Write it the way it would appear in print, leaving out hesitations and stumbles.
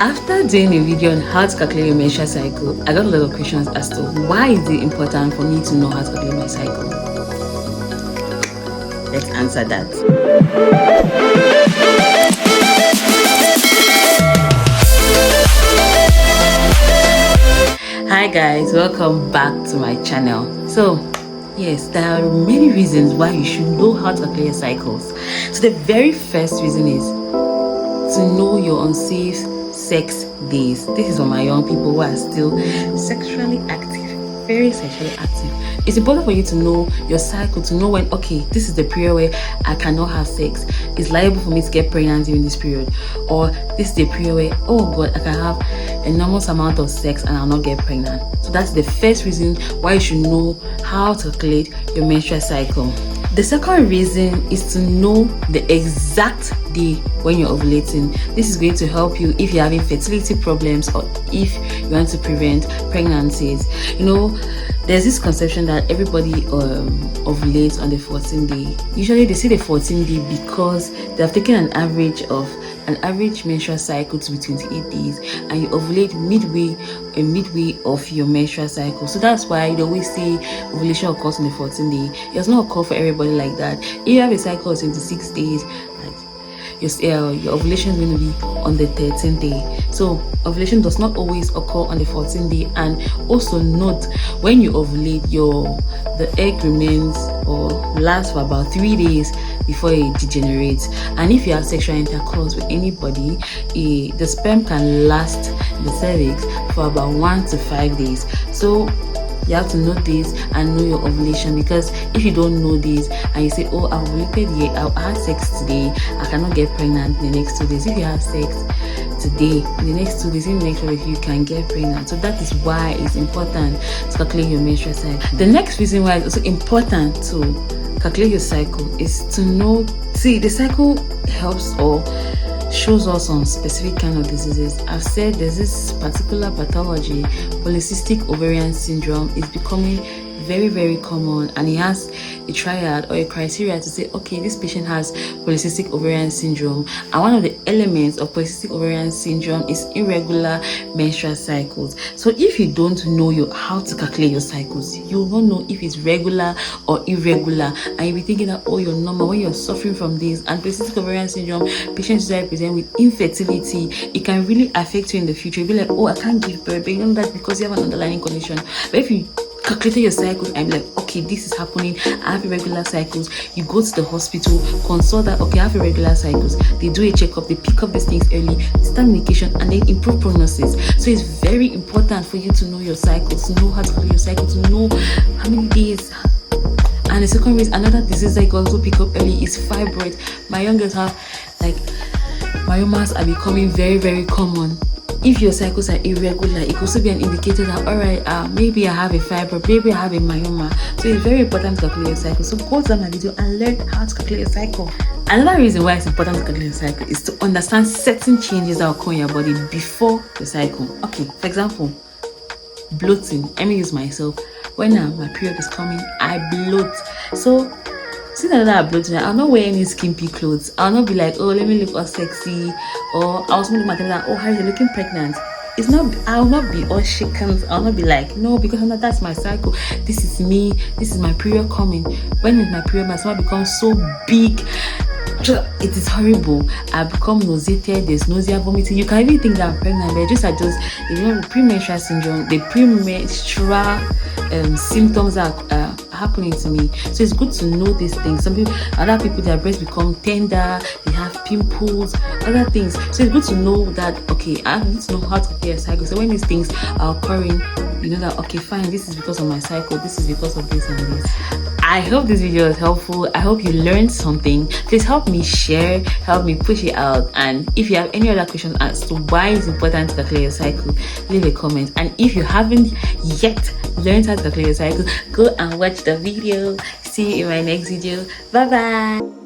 After doing a video on how to calculate your menstrual cycle, I got a lot of questions as to why is it important for me to know how to calculate my cycle. Let's answer that. Hi guys, welcome back to my channel. So yes, there are many reasons why you should know how to calculate your cycles. So the very first reason is to know your unsafe sex days. This is for my young people who are still sexually active, very sexually active. It's important for you to know your cycle, to know when, okay, this is the period where I cannot have sex. It's liable for me to get pregnant during this period. Or this is the period where, oh God, I can have enormous amount of sex and I'll not get pregnant. So that's the first reason why you should know how to calculate your menstrual cycle. The second reason is to know the exact day when you're ovulating. This is going to help you if you're having fertility problems or if you want to prevent pregnancies. You know, there's this conception that everybody ovulates on the 14th day. Usually they say the 14th day because they have taken an average menstrual cycle to be 28 days and you ovulate midway of your menstrual cycle. So that's why they always say ovulation occurs on the 14th day. It does not occur for everybody like that. If you have a cycle of 26 days, your ovulation is going to be on the 13th day. So ovulation does not always occur on the 14th day. And also note, when you ovulate, the egg remains or lasts for about 3 days before it degenerates. And if you have sexual intercourse with anybody, the sperm can last in the cervix for about 1 to 5 days. So you have to know this and know your ovulation, because if you don't know this and you say, oh, I ovulated, I had sex today, I cannot get pregnant in the next 2 days. If you have sex today, in the next 2 days, in the next week, you can get pregnant. So that is why it's important to calculate your menstrual cycle. The next reason why it's also important to calculate your cycle is to know, the cycle helps or shows us on specific kind of diseases. I've said there's this particular pathology, polycystic ovarian syndrome, is becoming very, very common, and it has a triad or a criteria to say, okay, this patient has polycystic ovarian syndrome. And one of the elements of polycystic ovarian syndrome is irregular menstrual cycles. So if you don't know how to calculate your cycles, you won't know if it's regular or irregular, and you'll be thinking that, oh, you're normal when you're suffering from this. And polycystic ovarian syndrome, patients usually present with infertility. It can really affect you in the future. You'll be like, oh, I can't give birth, but you know that's because you have an underlying condition. But if you calculated your cycles and like, okay, this is happening, I have irregular cycles, you go to the hospital, consult that, okay, I have irregular cycles, they do a checkup, they pick up these things early, they start medication, and they improve prognosis. So it's very important for you to know your cycles, to know how to calculate your cycle, to know how many days. And the second reason, another disease that you also pick up early is fibroids. My young girls have, like, myomas are becoming very, very common. If your cycles are irregular, it could also be an indicator that, all right, maybe I have a fibroid, maybe I have a myoma. So it's very important to calculate your cycle. So go down my video and learn how to calculate your cycle. Another reason why it's important to calculate your cycle is to understand certain changes that occur in your body before the cycle. Okay, for example, bloating. Let me use myself. When my period is coming, I bloat. So since I know that I'm bloating, I'll not wear any skimpy clothes. I'll not be like, oh, let me look all sexy. Or I'll also look at them like, oh, how are you looking pregnant? It's not, I'll not be all shaken. I'll not be like, no, because that's my cycle. This is me. This is my period coming. When is my period? My stomach becomes so big. It is horrible. I become nauseated. There's nausea, vomiting. You can even think that I'm pregnant, but just premenstrual syndrome, the premenstrual symptoms are happening to me. So it's good to know these things. Other people, their breasts become tender, they have pimples, other things. So it's good to know that, okay, I need to know how to calculate a cycle. So when these things are occurring, you know that, okay, fine, this is because of my cycle, this is because of this and this. I hope this video was helpful. I hope you learned something. Please help me share, help me push it out. And if you have any other questions as to why it's important to calculate your cycle, leave a comment. And if you haven't yet learned how to calculate your cycle, go and watch the video. See you in my next video. Bye bye.